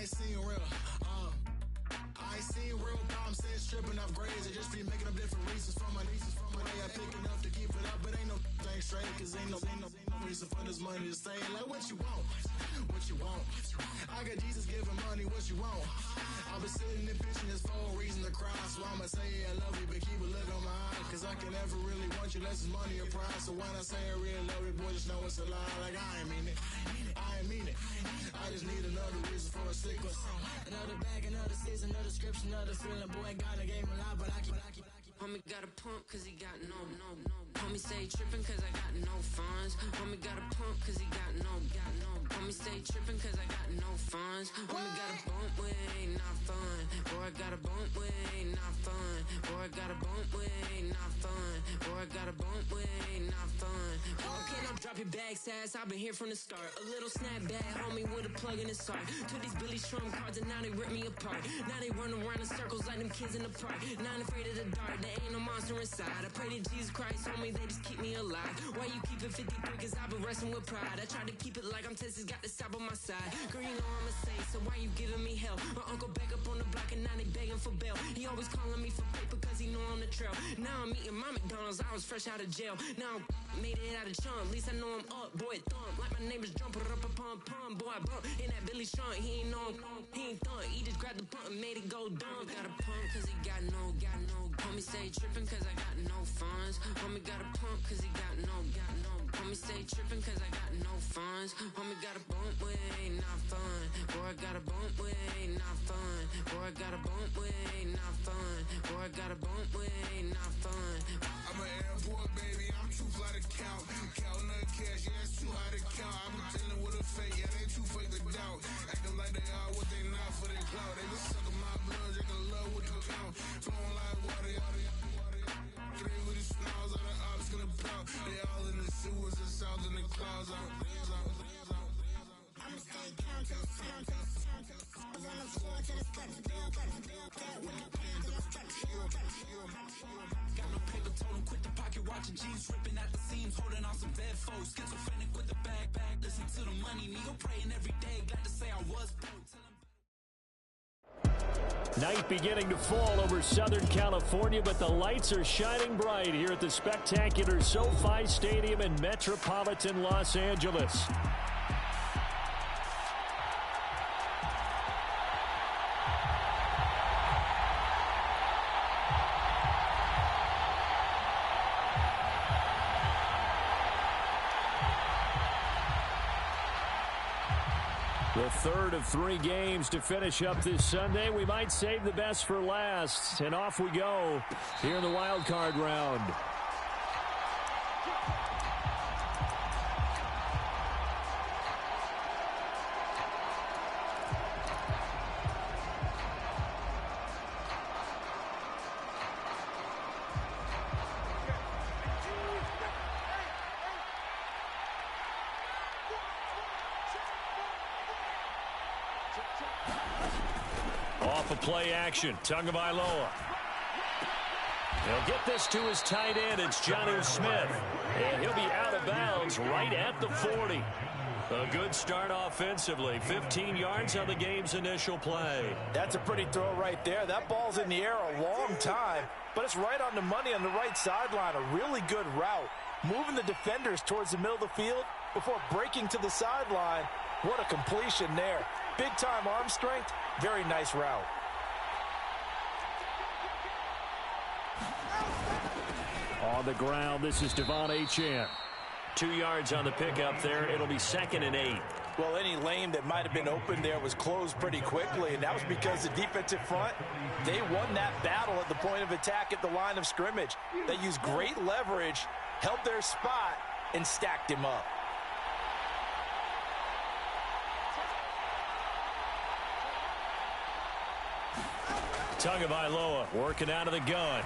ain't seen real. I ain't seen real problems, said stripping off grades. I just be making up different reasons for my nieces. From my way I pick enough to keep it up, but ain't no thing straight. Cause ain't no reason for this money to stay. Like what you want, what you want. I got Jesus giving money, what you want. I've been sitting and pitching this for a reason to cry. So I'ma say yeah, I love you, but keep a look on my eye. Cause I can never really want you unless it's money or pride. So when I say I really love you, boy, just know it's a lie. Like I ain't mean it, I ain't mean it. I just need another reason for a sticker. Another bag, another season, another description, another feeling. Boy, got a game a lot, but I keep. Homie got a pump cause he got no. Homie stay trippin' cause I got no funds. Homie got a pump cause he got no. Homie stay trippin' cause I got no funds. Homie got a bump with ain't not fun. Boy, I got a bump with ain't not fun. Boy, I got a bump with ain't not fun. Boy, I got a bump with ain't not fun. Okay, now drop your bag, sass. I've been here from the start. A little snapback, homie, with a plug in his heart. Took these Billy Strum cards and now they rip me apart. Now they run around in circles like them kids in the park. Not afraid of the dark, there ain't no monster inside. I pray to Jesus Christ, homie, they just keep me alive. Why you keep it 53? Cause I've been wrestling with pride. I try to keep it like I'm Texas, got the South on my side. Girl, you know I'm a saint, so why you giving me hell? My uncle back up on the block and now they begging for bail. He always calling me for paper cause he know I'm the trail. Now I'm eating my McDonald's, I was fresh out of jail. Now I made it out of chump, at least I know I'm up. Boy, thump, like my neighbor's jumper up a pum. Boy, I bump in that Billy Sean, he ain't know him, he ain't thump. He just grabbed the pump and made it go dumb. Got a pump cause he got no. Homie stay trippin' cause I got no funds. Homie got a pump cause he got no. Homie stay trippin' cause I got no funds. Homie got a bump with ain't not fun. Boy, I got a bump with ain't not fun. Boy, I got a bump with ain't not fun. Boy, I got a bump with ain't not fun. I'm an airport baby, I'm too fly to count. Counting the cash, yeah, it's too high to count. I'm dealing with a fake, yeah, they too fake to doubt. Acting like they are what they not for their clout. They been sucking my blood, they can love what they count. Flowing like water, three with the smiles, all the ops gonna pout. They all in the sewers, the south in the clouds. I'ma stay down to the sound, to the sound, to the sound. On the floor to the steps, build up, with the plans on the steps, Got no paper, told him quit the pocket, watching jeans ripping at the seams, holding on some bad foes. Schizophrenic with the bag, listen to the money, nigga praying every day. Glad to say I was broke. Night beginning to fall over Southern California, but the lights are shining bright here at the spectacular SoFi Stadium in metropolitan Los Angeles. The third of 3 games to finish up this Sunday. We might save the best for last. And off we go here in the wild card round. Off of play action, Tagovailoa. He'll get this to his tight end. It's Jonnu Smith. And he'll be out of bounds right at the 40. A good start offensively. 15 yards on the game's initial play. That's a pretty throw right there. That ball's in the air a long time, but it's right on the money on the right sideline. A really good route. Moving the defenders towards the middle of the field before breaking to the sideline. What a completion there. Big-time arm strength. Very nice route. On the ground, this is Devon Achane. 2 yards on the pickup there. It'll be 2nd and 8. Well, any lane that might have been open there was closed pretty quickly, and that was because the defensive front, they won that battle at the point of attack at the line of scrimmage. They used great leverage, held their spot, and stacked him up. Tagovailoa working out of the gun.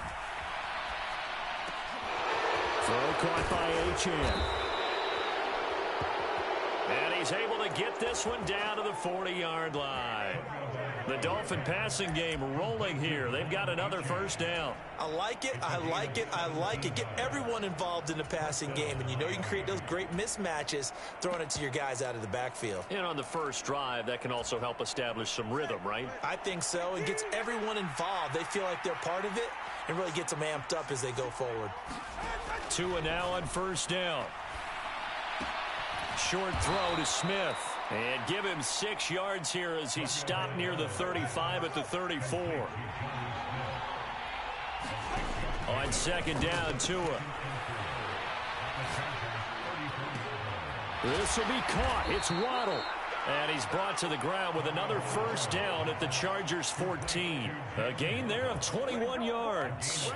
Throw caught by Achane. And he's able to get this one down to the 40-yard line. The Dolphin passing game rolling here. They've got another first down. I like it, I like it, I like it. Get everyone involved in the passing game, and you know you can create those great mismatches throwing it to your guys out of the backfield. And on the first drive, that can also help establish some rhythm, right? I think so. It gets everyone involved. They feel like they're part of it and really gets them amped up as they go forward. Tua now on first down. Short throw to Smith. And give him 6 yards here as he stopped near the 35 at the 34. On second down, Tua. This will be caught. It's Waddle. And he's brought to the ground with another first down at the Chargers' 14. A gain there of 21 yards.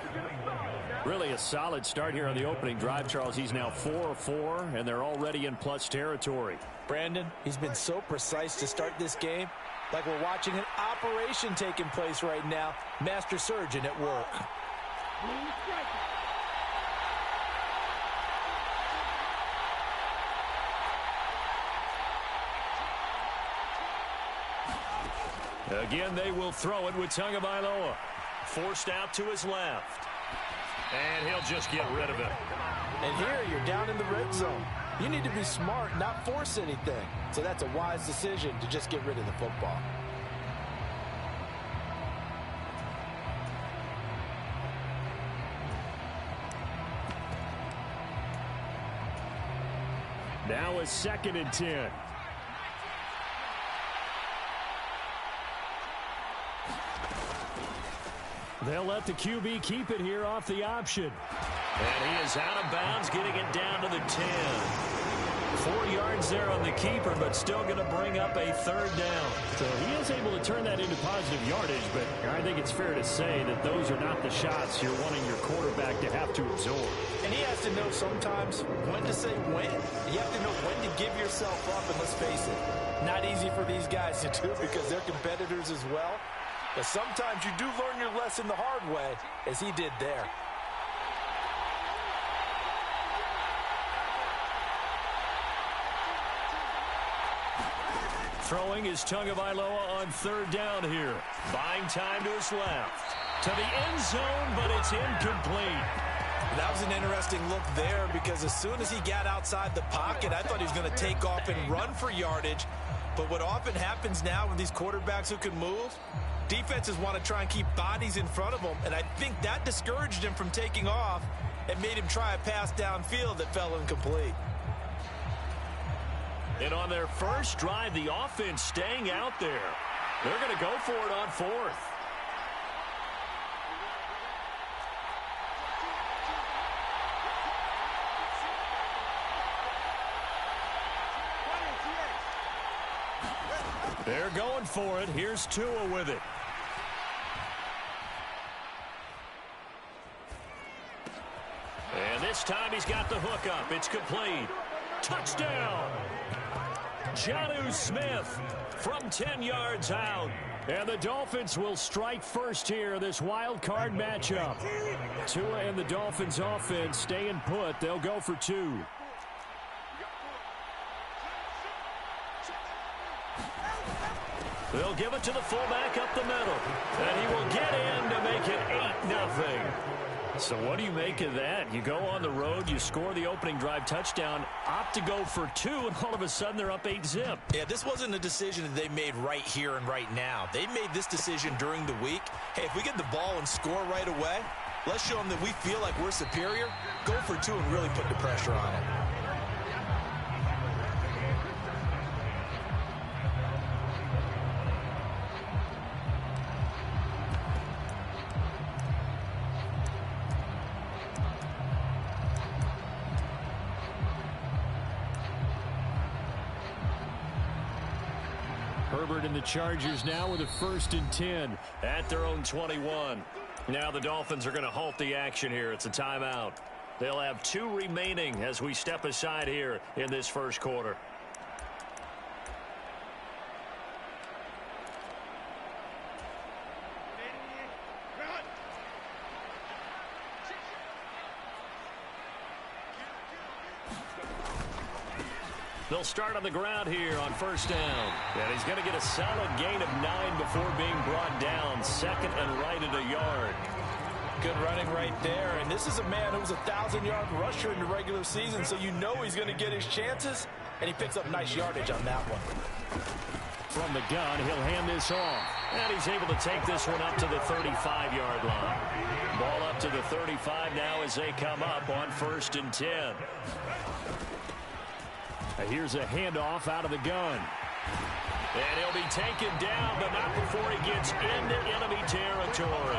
Really a solid start here on the opening drive, Charles. He's now 4 of 4, and they're already in plus territory. Brandon, he's been so precise to start this game, like we're watching an operation taking place right now. Master surgeon at work. Again, they will throw it with Tagovailoa. Forced out to his left. And he'll just get rid of it. And here you're down in the red zone. You need to be smart, not force anything. So that's a wise decision to just get rid of the football. Now a 2nd and 10. They'll let the QB keep it here off the option. And he is out of bounds, getting it down to the 10. 4 yards there on the keeper, but still going to bring up a third down. So he is able to turn that into positive yardage, but I think it's fair to say that those are not the shots you're wanting your quarterback to have to absorb. And he has to know sometimes when to say when. You have to know when to give yourself up, and let's face it, not easy for these guys to do because they're competitors as well. But sometimes you do learn your lesson the hard way, as he did there. Throwing is Tagovailoa on third down here. Buying time to his left. To the end zone, but it's incomplete. That was an interesting look there because as soon as he got outside the pocket, I thought he was going to take off and run for yardage. But what often happens now with these quarterbacks who can move, defenses want to try and keep bodies in front of them, and I think that discouraged him from taking off and made him try a pass downfield that fell incomplete. And on their first drive, the offense staying out there. They're going to go for it on 4th. They're going for it. Here's Tua with it. And this time he's got the hook up. It's complete. Touchdown! Jonnu Smith from 10 yards out. And the Dolphins will strike first here, this wild card matchup. Tua and the Dolphins offense staying put. They'll go for 2. They'll give it to the fullback up the middle. And he will get in to make it 8-0. So what do you make of that? You go on the road, you score the opening drive touchdown, opt to go for 2, and all of a sudden they're up 8-zip. Yeah, this wasn't a decision that they made right here and right now. They made this decision during the week. Hey, if we get the ball and score right away, let's show them that we feel like we're superior. Go for 2 and really put the pressure on it. Herbert and the Chargers now with a 1st and 10 at their own 21. Now the Dolphins are going to halt the action here. It's a timeout. They'll have 2 remaining as we step aside here in this first quarter. They'll start on the ground here on first down. And he's going to get a solid gain of 9 before being brought down. Second and right at a yard. Good running right there. And this is a man who was a 1,000-yard rusher in the regular season, so you know he's going to get his chances. And he picks up nice yardage on that one. From the gun, he'll hand this off. And he's able to take this one up to the 35-yard line. Ball up to the 35 now as they come up on first and 10. Here's a handoff out of the gun. And he'll be taken down, but not before he gets into enemy territory.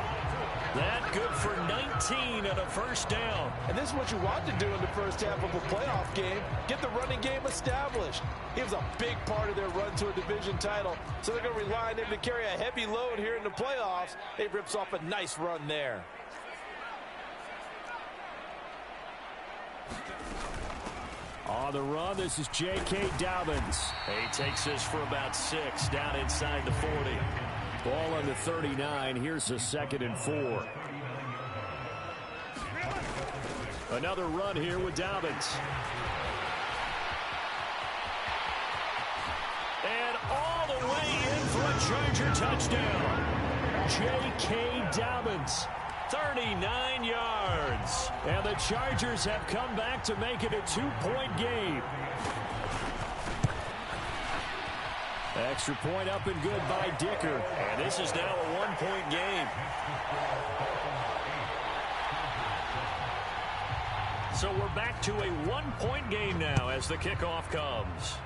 That good for 19 and a first down. And this is what you want to do in the first half of a playoff game. Get the running game established. He was a big part of their run to a division title. So they're going to rely on him to carry a heavy load here in the playoffs. He rips off a nice run there. On the run, this is J.K. Dobbins. He takes this for about 6 down inside the 40. Ball on the 39. Here's a 2nd and 4. Another run here with Dobbins. And all the way in for a Charger touchdown. J.K. Dobbins. 39 yards. And the Chargers have come back to make it a 2-point game. Extra point up and good by Dicker. And this is now a 1-point game. So we're back to a 1-point game now as the kickoff comes.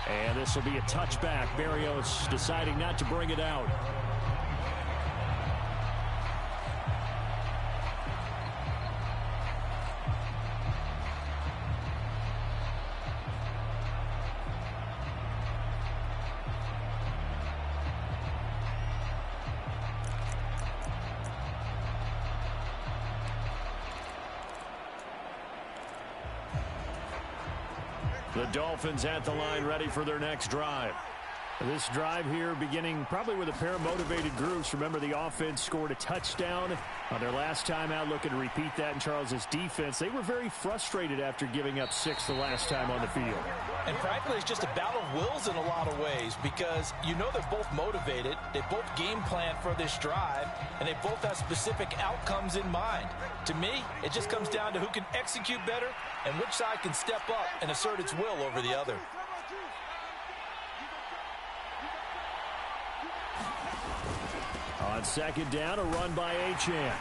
And this will be a touchback. Berrios deciding not to bring it out. The Dolphins at the line ready for their next drive. This drive here beginning probably with a pair of motivated groups. Remember, the offense scored a touchdown on their last time out. Looking to repeat that in Charles's defense. They were very frustrated after giving up 6 the last time on the field. And frankly, it's just a battle of wills in a lot of ways because you know they're both motivated. They both game plan for this drive, and they both have specific outcomes in mind. To me, it just comes down to who can execute better and which side can step up and assert its will over the other. On 2nd down, a run by Achane.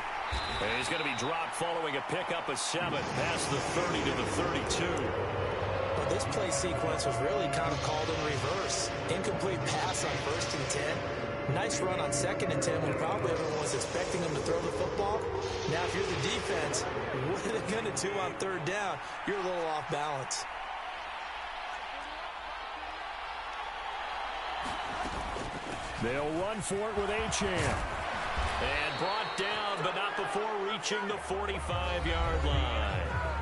And he's going to be dropped following a pickup of 7 past the 30 to the 32. Well, this play sequence was really kind of called in reverse. Incomplete pass on 1st and 10. Nice run on 2nd and 10 when probably everyone was expecting him to throw the football. Now, if you're the defense, what are they going to do on 3rd down? You're a little off balance. They'll run for it with Achane. And brought down, but not before reaching the 45-yard line.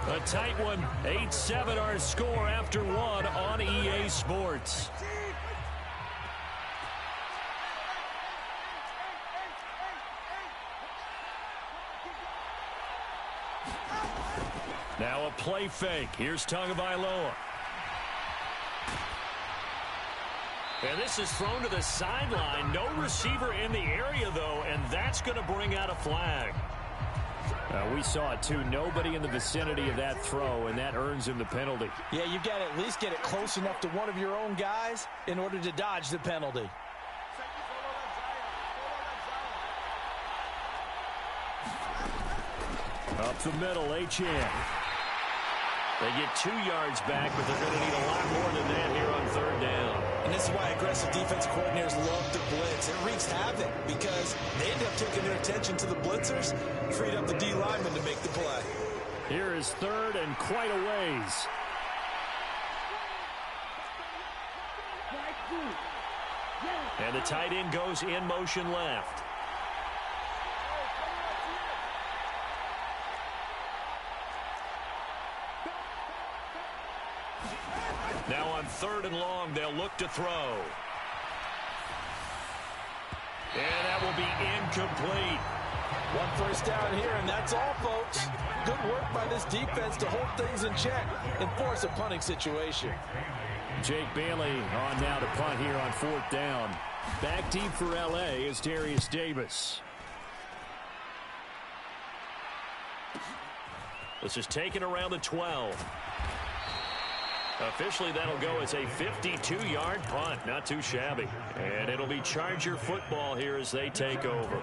A tight one, 8-7 our score after 1 on EA Sports. Now a play fake. Here's Tagovailoa. And this is thrown to the sideline. No receiver in the area, though, and that's going to bring out a flag. We saw it, too. Nobody in the vicinity of that throw, and that earns him the penalty. Yeah, you've got to at least get it close enough to one of your own guys in order to dodge the penalty. Up the middle, Achane. They get 2 yards back, but they're going to need a lot more than that here on 3rd down. And this is why aggressive defensive coordinators love to blitz. It wreaks havoc because they end up taking their attention to the blitzers, freed up the D lineman to make the play. Here is 3rd and quite a ways. And the tight end goes in motion left. Now on 3rd and long, they'll look to throw. And that will be incomplete. 1 first down here, and that's all, folks. Good work by by this defense to hold things in check and force a punting situation. Jake Bailey on now to punt here on 4th down. Back deep for L.A. is Darius Davis. This is taken around the 12. Officially, that'll go as a 52-yard punt. Not too shabby. And it'll be Charger football here as they take over.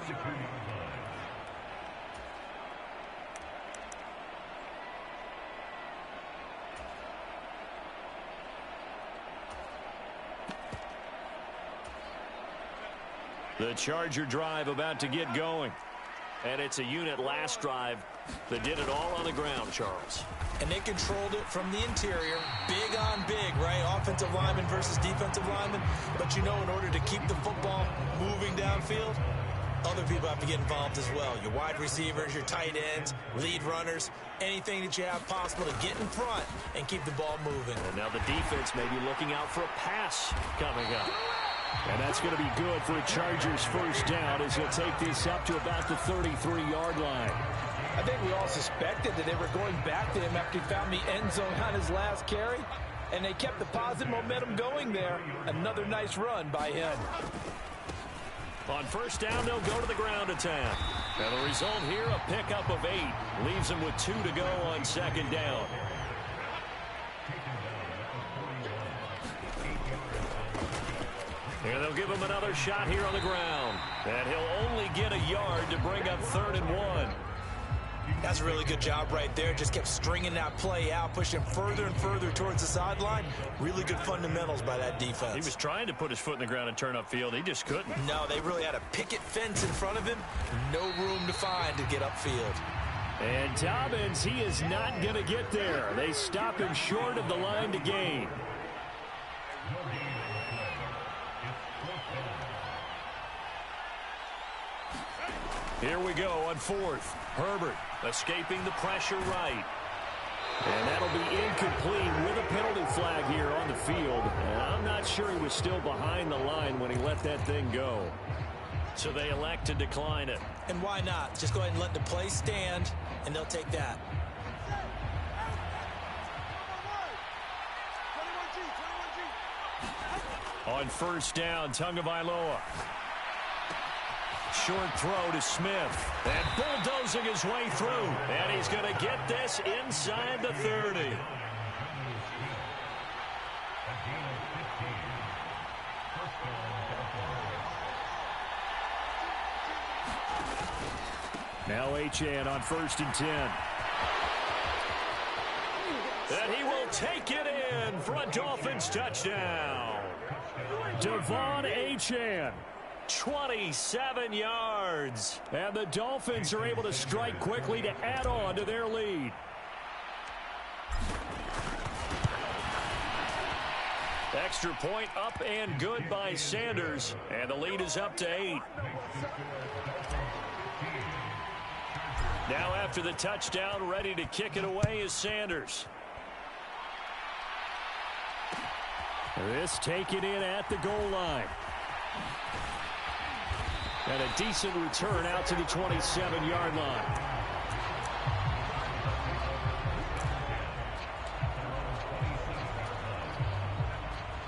The Charger drive about to get going. And it's a unit last drive that did it all on the ground, Charles. And they controlled it from the interior. Big on big, right? Offensive lineman versus defensive lineman. But you know, in order to keep the football moving downfield, other people have to get involved as well. Your wide receivers, your tight ends, lead runners, anything that you have possible to get in front and keep the ball moving. And now the defense may be looking out for a pass coming up. And that's going to be good for a Chargers first down as he'll take this up to about the 33-yard line. I think we all suspected that they were going back to him after he found the end zone on his last carry, and they kept the positive momentum going there. Another nice run by him. On first down, they'll go to the ground attack. And the result here, a pickup of 8. Leaves them with 2 to go on second down. And they'll give him another shot here on the ground. And he'll only get a yard to bring up 3rd and 1. That's a really good job right there. Just kept stringing that play out, pushing further and further towards the sideline. Really good fundamentals by that defense. He was trying to put his foot in the ground and turn upfield. He just couldn't. No, they really had a picket fence in front of him. No room to find to get upfield. And Dobbins, he is not going to get there. They stop him short of the line to gain. Here we go on 4th. Herbert escaping the pressure right. And that'll be incomplete with a penalty flag here on the field. And I'm not sure he was still behind the line when he let that thing go. So they elect to decline it. And why not? Just go ahead and let the play stand, and they'll take that. On first down, Tagovailoa. Short throw to Smith. And bulldozing his way through. And he's going to get this inside the 30. Now Achane on 1st and 10. And he will take it in for a Dolphins touchdown. Devon Achane. 27 yards. And the Dolphins are able to strike quickly to add on to their lead. Extra point up and good by Sanders. And the lead is up to 8. Now after the touchdown, ready to kick it away is Sanders. This taken in at the goal line. And a decent return out to the 27-yard line.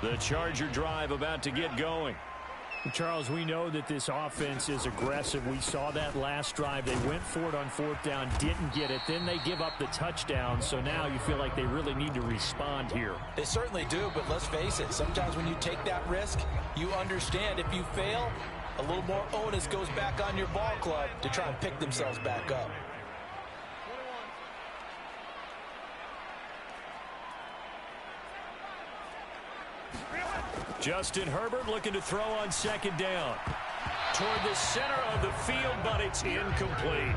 The Charger drive about to get going. Charles, we know that this offense is aggressive. We saw that last drive. They went for it on 4th down, didn't get it. Then they give up the touchdown. So now you feel like they really need to respond here. They certainly do, but let's face it. Sometimes when you take that risk, you understand if you fail, a little more onus goes back on your ball club to try and pick themselves back up. Justin Herbert looking to throw on 2nd down. Toward the center of the field, but it's incomplete.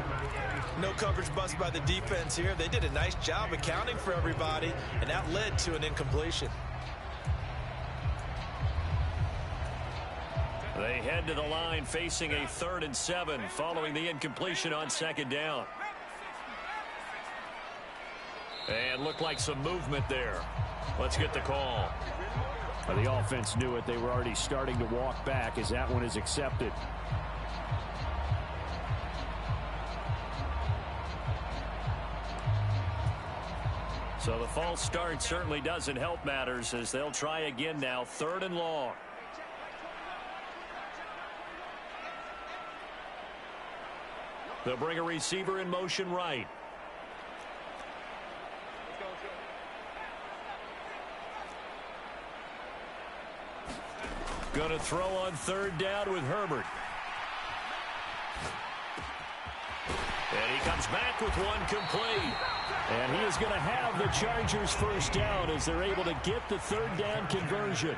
No coverage bust by the defense here. They did a nice job accounting for everybody, and that led to an incompletion. They head to the line facing a 3rd and 7 following the incompletion on 2nd down. And looked like some movement there. Let's get the call. The offense knew it. They were already starting to walk back as that one is accepted. So the false start certainly doesn't help matters as they'll try again now, 3rd and long. They'll bring a receiver in motion right. Going to throw on 3rd down with Herbert. And he comes back with one complete. And he is going to have the Chargers first down as they're able to get the 3rd down conversion.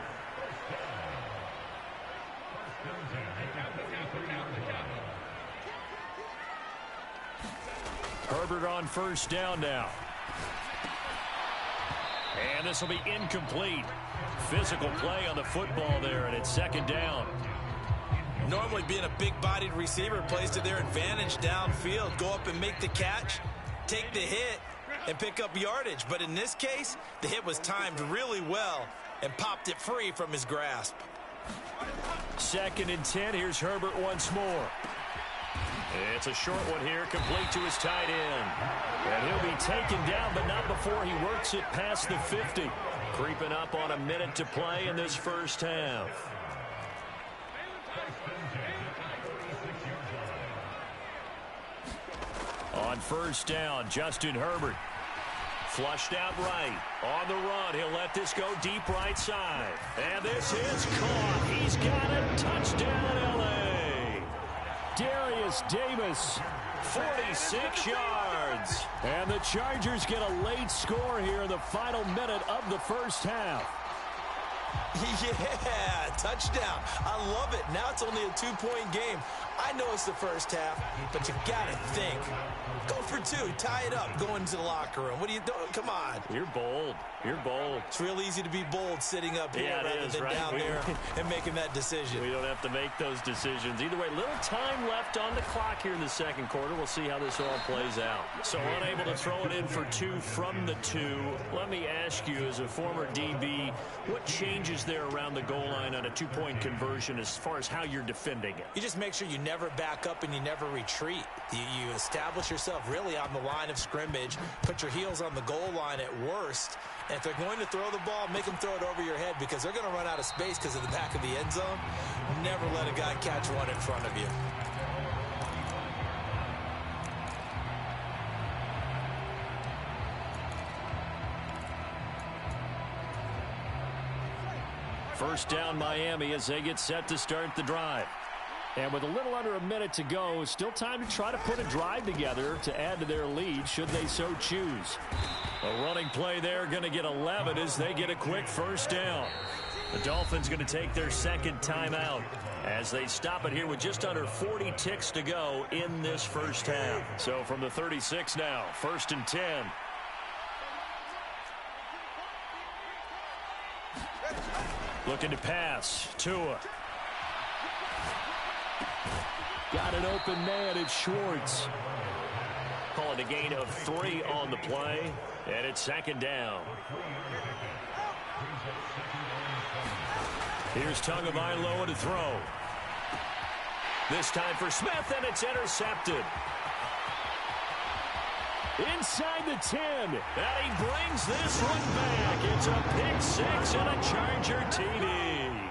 Herbert on first down now. And this will be incomplete. Physical play on the football there, and it's 2nd down. Normally being a big-bodied receiver plays to their advantage downfield. Go up and make the catch, take the hit, and pick up yardage. But in this case, the hit was timed really well and popped it free from his grasp. 2nd and 10. Here's Herbert once more. It's a short one here, complete to his tight end. And he'll be taken down, but not before he works it past the 50. Creeping up on a minute to play in this first half. On first down, Justin Herbert. Flushed out right. On the run, he'll let this go deep right side. And this is caught. He's got it. Touchdown, L.A. Darius Davis, 46 yards. And the Chargers get a late score here in the final minute of the first half. Yeah, touchdown. I love it. Now it's only a 2-point game. I know it's the first half, but you got to think. Go for 2. Tie it up. Go into the locker room. What are you doing? Come on. You're bold. You're bold. It's real easy to be bold sitting up here rather than right? down there and making that decision. We don't have to make those decisions. Either way, little time left on the clock here in the second quarter. We'll see how this all plays out. So unable to throw it in for 2 from the 2. Let me ask you, as a former DB, what changes there around the goal line on a 2-point conversion as far as how you're defending it? You just make sure you never back up and you never retreat. You establish yourself really on the line of scrimmage, put your heels on the goal line at worst, and if they're going to throw the ball, make them throw it over your head because they're going to run out of space because of the back of the end zone. Never let a guy catch one in front of you. First down, Miami, as they get set to start the drive. And with a little under a minute to go, still time to try to put a drive together to add to their lead should they so choose. A running play there, going to get 11 as they get a quick first down. The Dolphins going to take their 2nd timeout as they stop it here with just under 40 ticks to go in this first half. So from the 36 now, 1st and 10. Looking to pass. Tua. Got an open man. It's Schwartz. Calling a gain of 3 on the play. And it's 2nd down. Here's Tagovailoa to throw. This time for Smith, and it's intercepted. Inside the 10. And he brings this one back. It's a pick 6 and a Charger TD.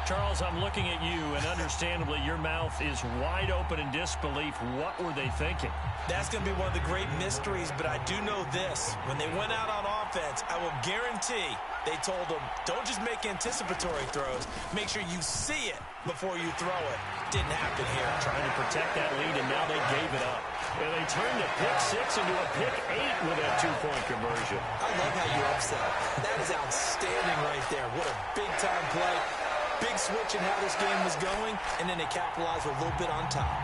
Charles, I'm looking at you, and understandably, your mouth is wide open in disbelief. What were they thinking? That's going to be one of the great mysteries, but I do know this. When they went out on offense, I will guarantee they told them, don't just make anticipatory throws. Make sure you see it before you throw it. Didn't happen here. Trying to protect that lead, and now they gave it up. And they turned a pick 6 into a pick 8 with that 2-point conversion. I love how you upset. That is outstanding right there. What a big-time play. Big switch in how this game was going, and then they capitalized with a little bit on top.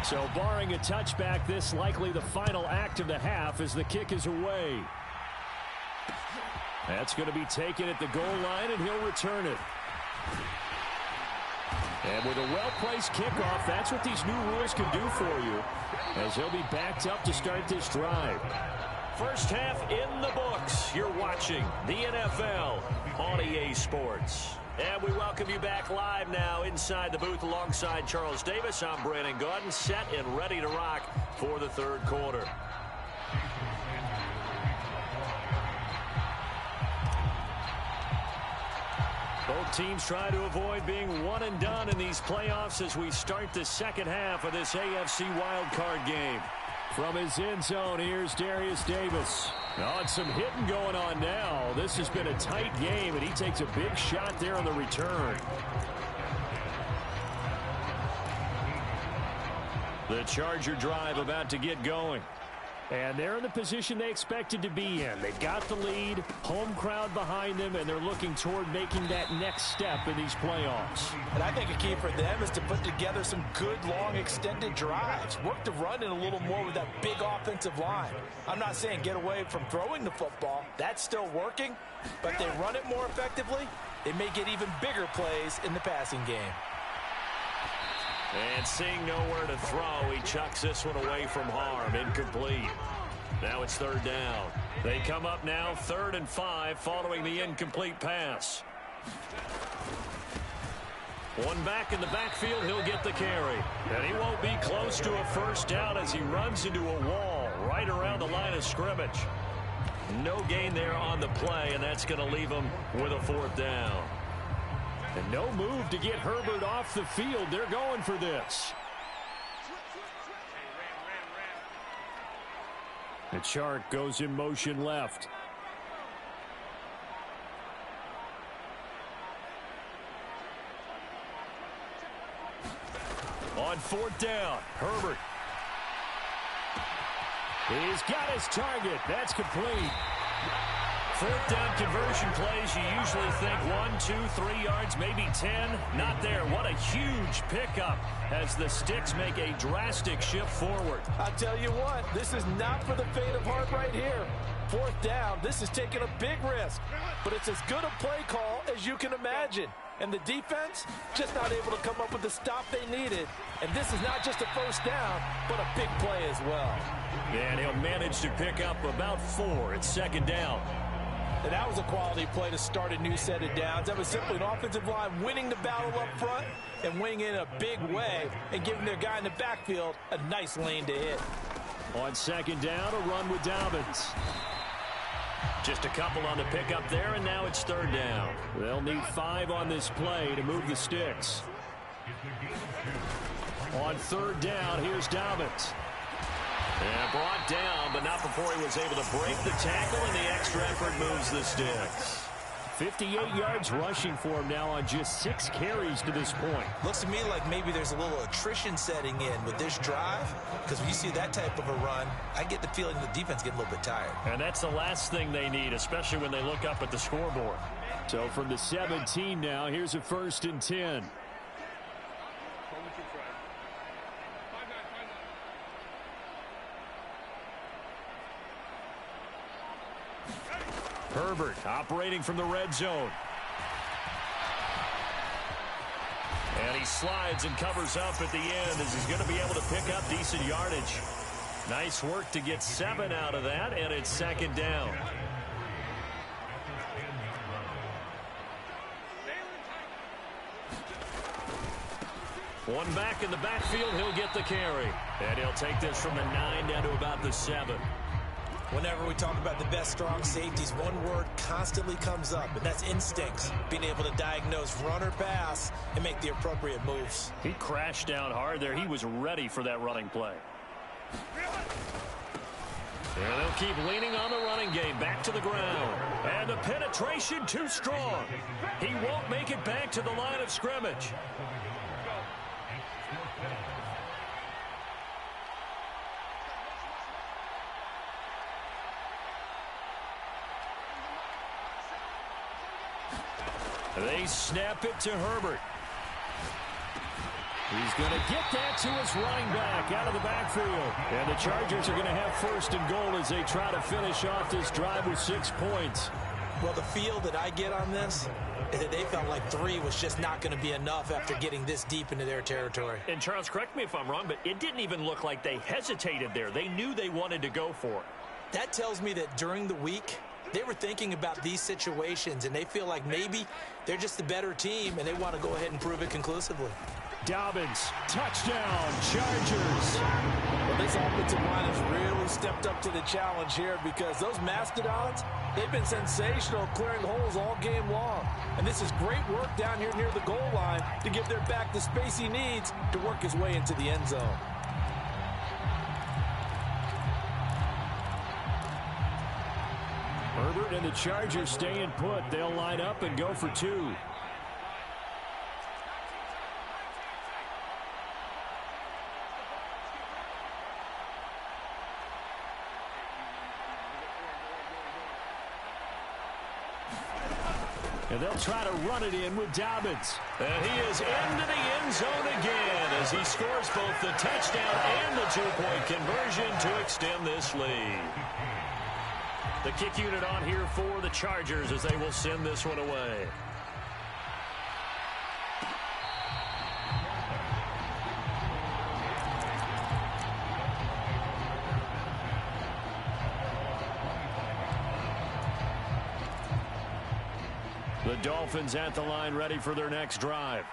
So barring a touchback, this likely the final act of the half as the kick is away. That's going to be taken at the goal line, and he'll return it. And with a well-placed kickoff, that's what these new rules can do for you, as he'll be backed up to start this drive. First half in the books. You're watching the NFL on EA Sports. And we welcome you back live now inside the booth alongside Charles Davis. I'm Brandon Gaudin, set and ready to rock for the third quarter. Both teams try to avoid being one and done in these playoffs as we start the second half of this AFC wildcard game. From his end zone, here's Darius Davis. Oh, it's some hitting going on now. This has been a tight game, and he takes a big shot there on the return. The Charger drive about to get going. And they're in the position they expected to be in. They've got the lead, home crowd behind them, and they're looking toward making that next step in these playoffs. And I think a key for them is to put together some good, long, extended drives. Work the run in a little more with that big offensive line. I'm not saying get away from throwing the football. That's still working. But if they run it more effectively, they may get even bigger plays in the passing game. And seeing nowhere to throw, he chucks this one away from harm. Incomplete. Now it's third down. They come up now 3rd and 5 following the incomplete pass. One back in the backfield, he'll get the carry. And he won't be close to a first down as he runs into a wall right around the line of scrimmage. No gain there on the play, and that's going to leave him with a 4th down. And no move to get Herbert off the field. They're going for this. The Shark goes in motion left. On 4th down, Herbert. He's got his target. That's complete. 4th down conversion plays, you usually think 1, 2, 3 yards, maybe 10. Not there. What a huge pickup as the Sticks make a drastic shift forward. I'll tell you what, this is not for the faint of heart right here. 4th down, this is taking a big risk. But it's as good a play call as you can imagine. And the defense just not able to come up with the stop they needed. And this is not just a first down, but a big play as well. And he'll manage to pick up about 4. It's 2nd down. And that was a quality play to start a new set of downs. That was simply an offensive line winning the battle up front and winning in a big way and giving their guy in the backfield a nice lane to hit. On 2nd down, a run with Dobbins. Just a couple on the pickup there, and now it's 3rd down. They'll need 5 on this play to move the Sticks. On 3rd down, here's Dobbins. And brought down, but not before he was able to break the tackle, and the extra effort moves the Sticks. 58 yards rushing for him now on just 6 carries to this point. Looks to me like maybe there's a little attrition setting in with this drive, because when you see that type of a run, I get the feeling the defense getting a little bit tired. And that's the last thing they need, especially when they look up at the scoreboard. So from the 17 now, here's a 1st and 10. Herbert operating from the red zone. And he slides and covers up at the end as he's going to be able to pick up decent yardage. Nice work to get 7 out of that, and it's 2nd down. One back in the backfield, he'll get the carry. And he'll take this from the 9 down to about the 7. Whenever we talk about the best strong safeties, one word constantly comes up, and that's instincts. Being able to diagnose run or pass and make the appropriate moves. He crashed down hard there. He was ready for that running play. And they'll keep leaning on the running game. Back to the ground. And the penetration too strong. He won't make it back to the line of scrimmage. They snap it to Herbert. He's going to get that to his running back out of the backfield. And the Chargers are going to have 1st and goal as they try to finish off this drive with 6 points. Well, the feel that I get on this is that they felt like 3 was just not going to be enough after getting this deep into their territory. And Charles, correct me if I'm wrong, but it didn't even look like they hesitated there. They knew they wanted to go for it. That tells me that during the week, They were thinking about these situations, and they feel like maybe they're just the better team, and they want to go ahead and prove it conclusively. Dobbins, touchdown, Chargers. Well, this offensive line has really stepped up to the challenge here because those Mastodons, they've been sensational clearing holes all game long. And this is great work down here near the goal line to give their back the space he needs to work his way into the end zone. Herbert and the Chargers staying put. They'll line up and go for two. And they'll try to run it in with Dobbins. And he is into the end zone again as he scores both the touchdown and the two-point conversion to extend this lead. The kick unit on here for the Chargers as they will send this one away. The Dolphins at the line ready for their next drive.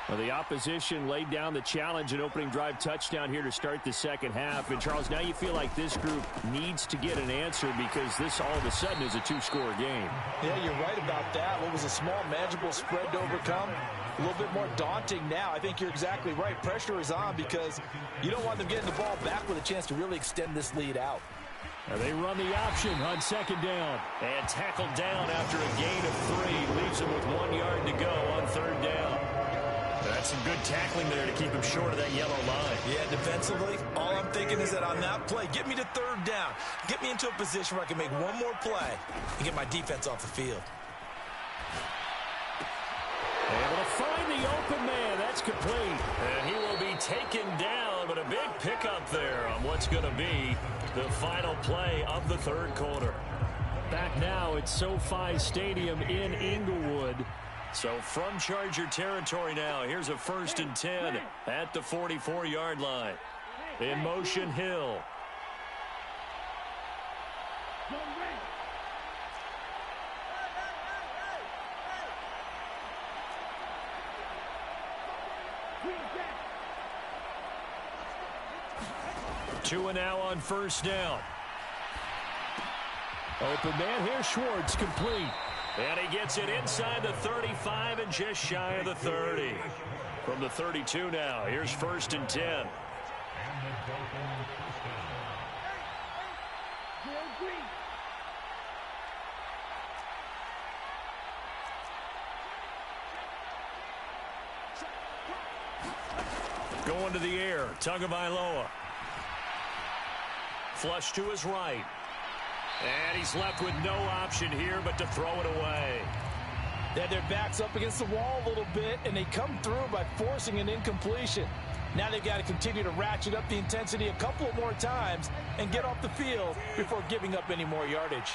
Well, the opposition laid down the challenge and opening drive touchdown here to start the second half. And, Charles, now you feel like this group needs to get an answer because this all of a sudden is a two-score game. Yeah, you're right about that. What was a small, manageable spread to overcome, a little bit more daunting now. I think you're exactly right. Pressure is on because you don't want them getting the ball back with a chance to really extend this lead out. And they run the option on second down. And tackled down after a gain of 3. Leaves him with 1 yard to go on third down. That's some good tackling there to keep him short of that yellow line. Yeah, defensively, all I'm thinking is that on that play, get me to third down. Get me into a position where I can make one more play and get my defense off the field. Able to find the open man. That's complete. And he will be taken down, but a big pickup there on what's going to be the final play of the third quarter. Back now at SoFi Stadium in Inglewood. So from Charger territory now, here's a 1st and 10 at the 44-yard line. In motion, Hill. Two and now on first down. Open man here, Schwartz, complete. And he gets it inside the 35 and just shy of the 30. From the 32 now, here's 1st and 10. Going to the air, Tagovailoa. Flush to his right. And he's left with no option here but to throw it away. They had their backs up against the wall a little bit, and they come through by forcing an incompletion. Now they've got to continue to ratchet up the intensity a couple more times and get off the field before giving up any more yardage.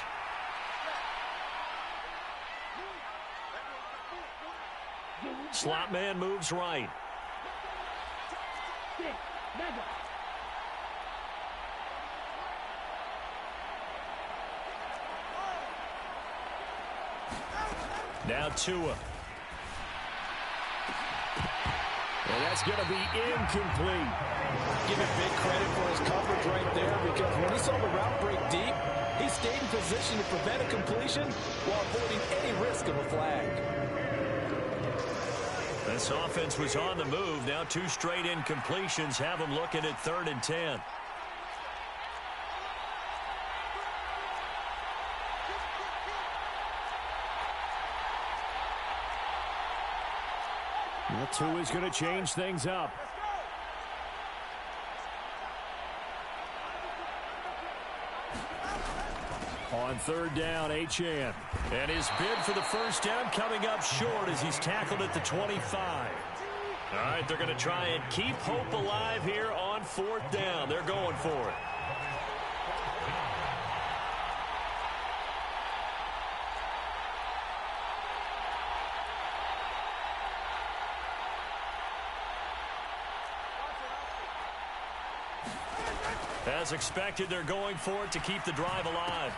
Slot man moves right. Now Tua. And that's going to be incomplete. Give him big credit for his coverage right there because when he saw the route break deep, he stayed in position to prevent a completion while avoiding any risk of a flag. This offense was on the move. Now 2 straight incompletions have them looking at 3rd and 10. Tua is going to change things up. On 3rd down, Achane. And his bid for the first down coming up short as he's tackled at the 25. All right, they're going to try and keep hope alive here on 4th down. They're going for it. As expected, they're going for it to keep the drive alive.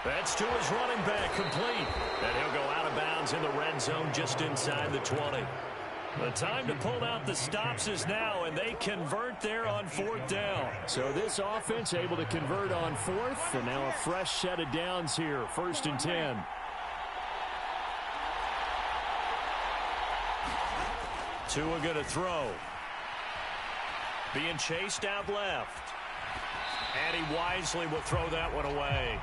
That's to his running back, complete. And he'll go out of bounds in the red zone just inside the 20. The time to pull out the stops is now, and they convert there on 4th down. So this offense able to convert on 4th, and now a fresh set of downs here, 1st and 10. Tua going to throw. Being chased out left. And he wisely will throw that one away.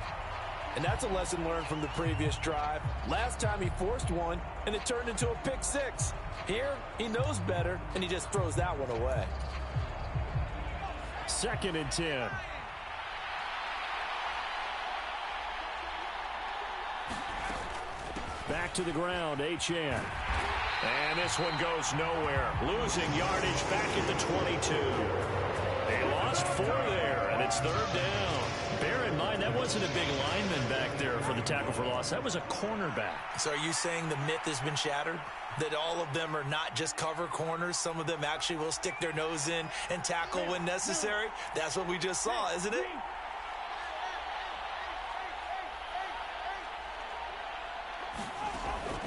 And that's a lesson learned from the previous drive. Last time he forced one, and it turned into a pick 6. Here, he knows better, and he just throws that one away. 2nd and 10. Back to the ground, Achane. And this one goes nowhere. Losing yardage back at the 22. They lost 4 there, and it's 3rd down. Bear in mind, that wasn't a big lineman back there for the tackle for loss. That was a cornerback. So are you saying the myth has been shattered? That all of them are not just cover corners? Some of them actually will stick their nose in and tackle when necessary? That's what we just saw, isn't it?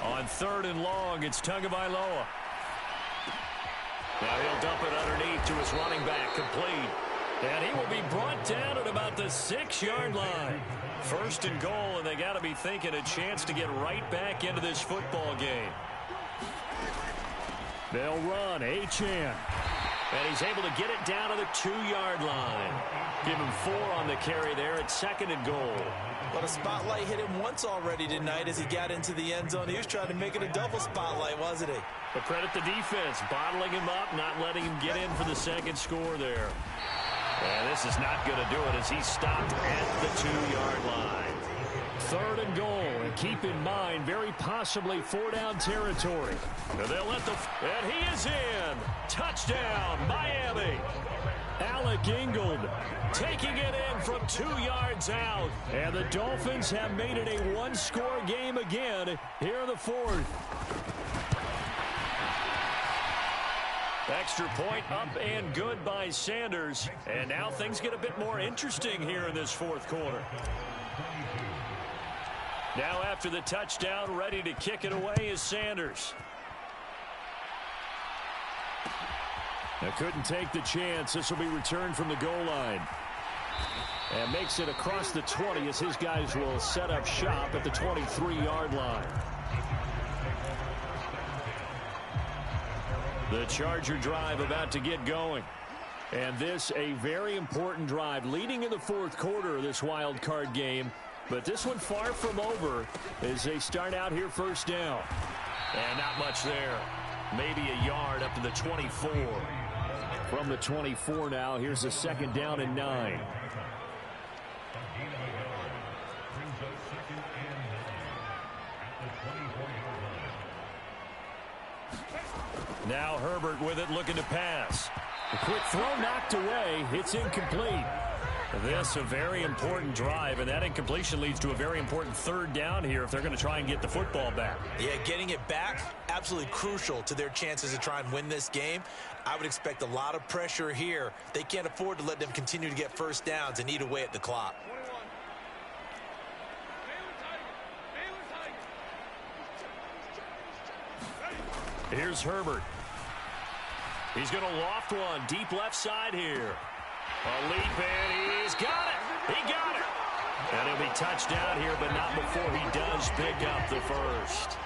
On 3rd and long, it's Tagovailoa. Now he'll dump it underneath to his running back, complete. And he will be brought down at about the 6-yard line. 1st and goal, and they got to be thinking a chance to get right back into this football game. They'll run, Achane. And he's able to get it down to the 2-yard line. Give him 4 on the carry there at 2nd and goal. But a spotlight hit him once already tonight as he got into the end zone. He was trying to make it a double spotlight, wasn't he? But credit the defense, bottling him up, not letting him get in for the 2nd score there. And this is not going to do it as he's stopped at the 2-yard line. 3rd and goal, and keep in mind, very possibly 4-down territory. And they'll let and he is in. Touchdown, Miami. Alec Ingold taking it in from 2 yards out. And the Dolphins have made it a 1-score game again here in the 4th. Extra point up and good by Sanders. And now things get a bit more interesting here in this 4th quarter. Now after the touchdown, ready to kick it away is Sanders. Now couldn't take the chance. This will be returned from the goal line. And makes it across the 20 as his guys will set up shop at the 23-yard line. The Charger drive about to get going. And this a very important drive leading in the 4th quarter of this wild card game. But this one far from over as they start out here 1st down. And not much there. Maybe a yard up to the 24. From the 24 now, here's a 2nd down and 9. Now Herbert with it, looking to pass. A quick throw knocked away. It's incomplete. This a very important drive, and that incompletion leads to a very important 3rd down here if they're going to try and get the football back. Yeah, getting it back, absolutely crucial to their chances to try and win this game. I would expect a lot of pressure here. They can't afford to let them continue to get 1st downs and eat away at the clock. Here's Herbert. He's going to loft one deep left side here. A leap, and he's got it. He got it. And he'll be touchdown here, but not before he does pick up the 1st.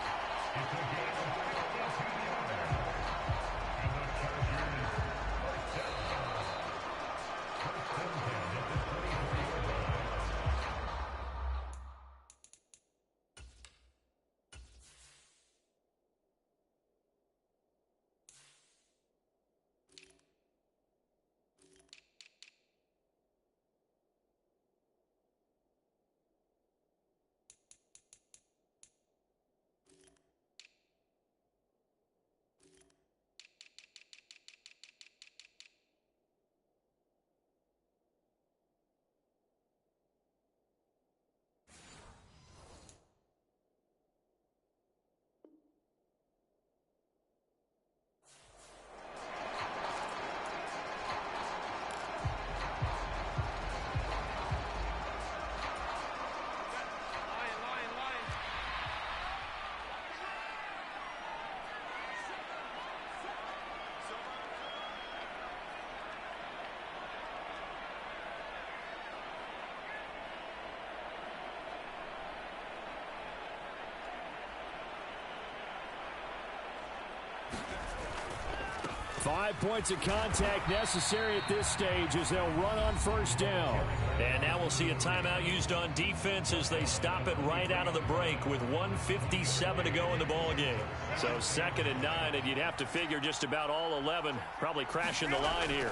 5 points of contact necessary at this stage as they'll run on first down. And now we'll see a timeout used on defense as they stop it right out of the break with 1:57 to go in the ball game. So 2nd and 9, and you'd have to figure just about all 11 probably crashing the line here.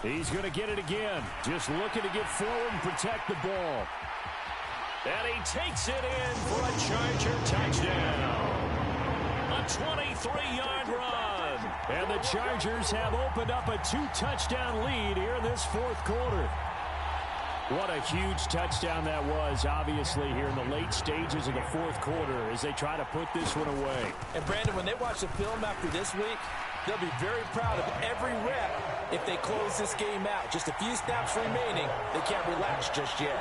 He's going to get it again. Just looking to get forward and protect the ball. And he takes it in for a Charger touchdown. A 23-yard run. And the Chargers have opened up a 2-touchdown lead here in this 4th quarter. What a huge touchdown that was, obviously, here in the late stages of the 4th quarter as they try to put this one away. And, Brandon, when they watch the film after this week, they'll be very proud of every rep if they close this game out. Just a few snaps remaining. They can't relax just yet.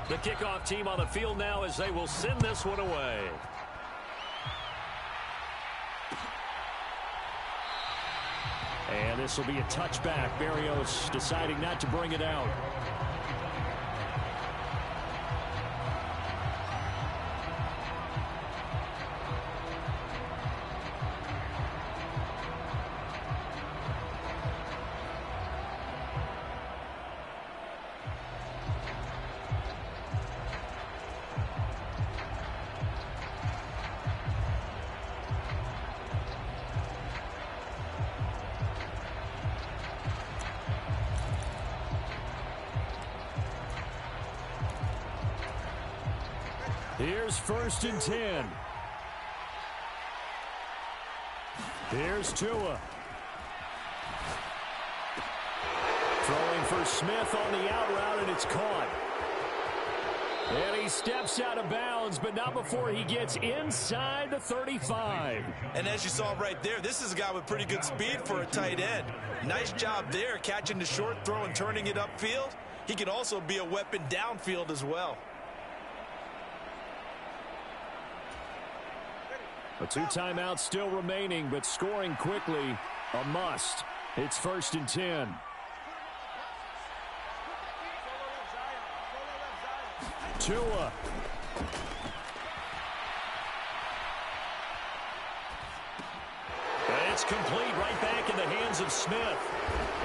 The kickoff team on the field now as they will send this one away. And this will be a touchback. Berrios deciding not to bring it out. Here's 1st and 10. Here's Tua. Throwing for Smith on the out route, and it's caught. And he steps out of bounds, but not before he gets inside the 35. And as you saw right there, this is a guy with pretty good speed for a tight end. Nice job there, catching the short throw and turning it upfield. He can also be a weapon downfield as well. A 2 timeouts still remaining, but scoring quickly, a must. It's 1st and 10. Tua. And it's complete right back in the hands of Smith.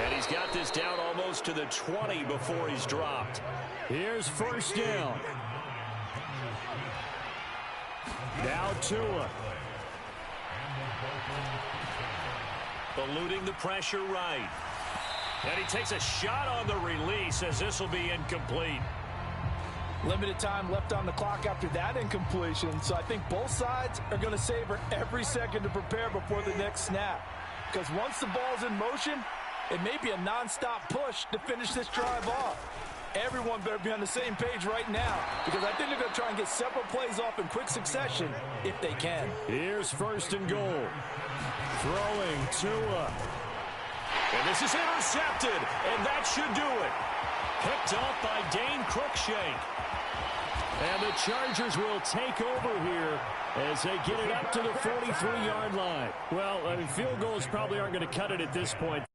And he's got this down almost to the 20 before he's dropped. Here's 1st down. Now Tua. Eluding the pressure right. And he takes a shot on the release as this will be incomplete. Limited time left on the clock after that incompletion, so I think both sides are going to savor every second to prepare before the next snap. Because once the ball's in motion, it may be a nonstop push to finish this drive off. Everyone better be on the same page right now, because I think they're going to try and get several plays off in quick succession if they can. Here's 1st and goal. Throwing Tua. And this is intercepted, and that should do it. Picked off by Dane Cruikshank. And the Chargers will take over here as they get it up to the 43-yard line. Well, I mean, field goals probably aren't going to cut it at this point.